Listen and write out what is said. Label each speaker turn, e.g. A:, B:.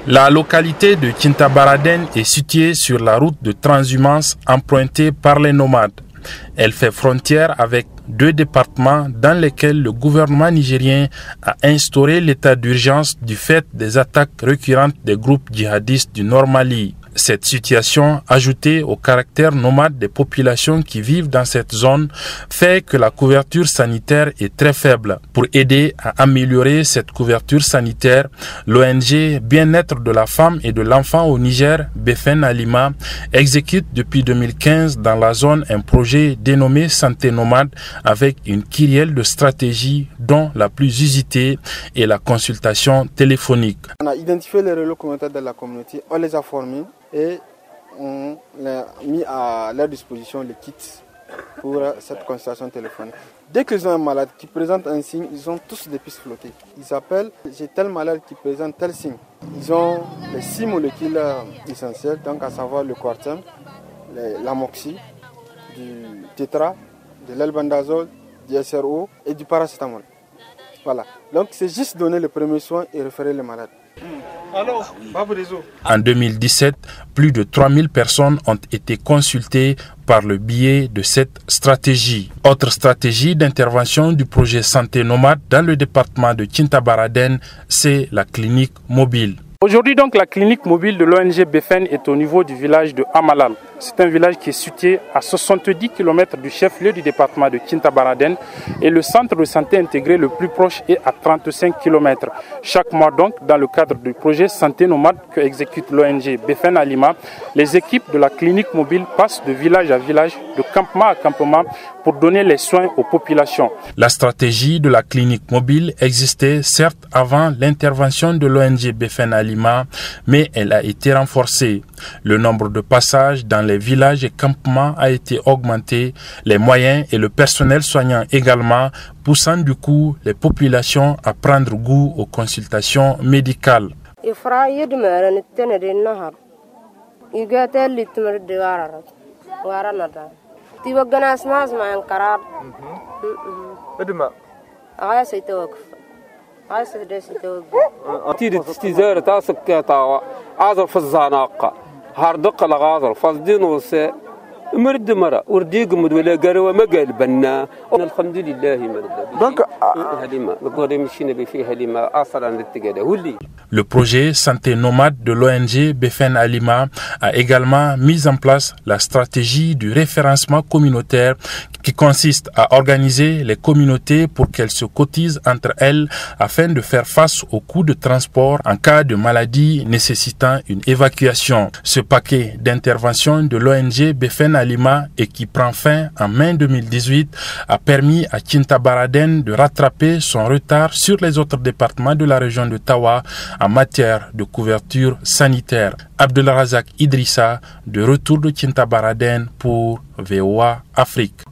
A: La localité de Kintabaraden est située sur la route de transhumance empruntée par les nomades. Elle fait frontière avec 2 départements dans lesquels le gouvernement nigérien a instauré l'état d'urgence du fait des attaques récurrentes des groupes djihadistes du Nord Mali. Cette situation, ajoutée au caractère nomade des populations qui vivent dans cette zone, fait que la couverture sanitaire est très faible. Pour aider à améliorer cette couverture sanitaire, l'ONG Bien-être de la femme et de l'enfant au Niger, Befen Alima, exécute depuis 2015 dans la zone un projet dénommé Santé Nomade avec une kyrielle de stratégies dont la plus usitée est la consultation téléphonique.
B: On a identifié les relais communautaires de la communauté, on les a formés et on a mis à leur disposition les kits pour cette consultation téléphonique. Dès qu'ils ont un malade qui présente un signe, ils ont tous des pistes flottées. Ils appellent, j'ai tel malade qui présente tel signe. Ils ont les 6 molécules essentielles, donc à savoir le quartem, l'amoxy, du tétra, de l'albendazole, du SRO et du paracétamol. Voilà. Donc c'est juste donner le premier soin et référer le malade.
A: En 2017, plus de 3000 personnes ont été consultées par le biais de cette stratégie. Autre stratégie d'intervention du projet Santé Nomade dans le département de Kintabaraden, c'est la clinique mobile. Aujourd'hui donc, la clinique mobile de l'ONG Befen est au niveau du village de Amalal. C'est un village qui est situé à 70 km du chef-lieu du département de Kintabaraden et le centre de santé intégré le plus proche est à 35 km. Chaque mois donc, dans le cadre du projet Santé Nomade que exécute l'ONG Befen Alima, les équipes de la clinique mobile passent de village à village, de campement à campement pour donner les soins aux populations. La stratégie de la clinique mobile existait certes avant l'intervention de l'ONG Befen Alima, mais elle a été renforcée. Le nombre de passages dans les villages et campements a été augmenté, les moyens et le personnel soignant également, poussant du coup les populations à prendre goût aux consultations médicales. Le projet Santé Nomade de l'ONG Befen Alima a également mis en place la stratégie du référencement communautaire qui consiste à organiser les communautés pour qu'elles se cotisent entre elles afin de faire face aux coûts de transport en cas de maladie nécessitant une évacuation. Ce paquet d'intervention de l'ONG Befen Alima et qui prend fin en mai 2018 a permis à Kintabaraden de rattraper son retard sur les autres départements de la région de Tawa en matière de couverture sanitaire. Abdelrazak Idrissa, de retour de Kintabaraden pour VOA Afrique.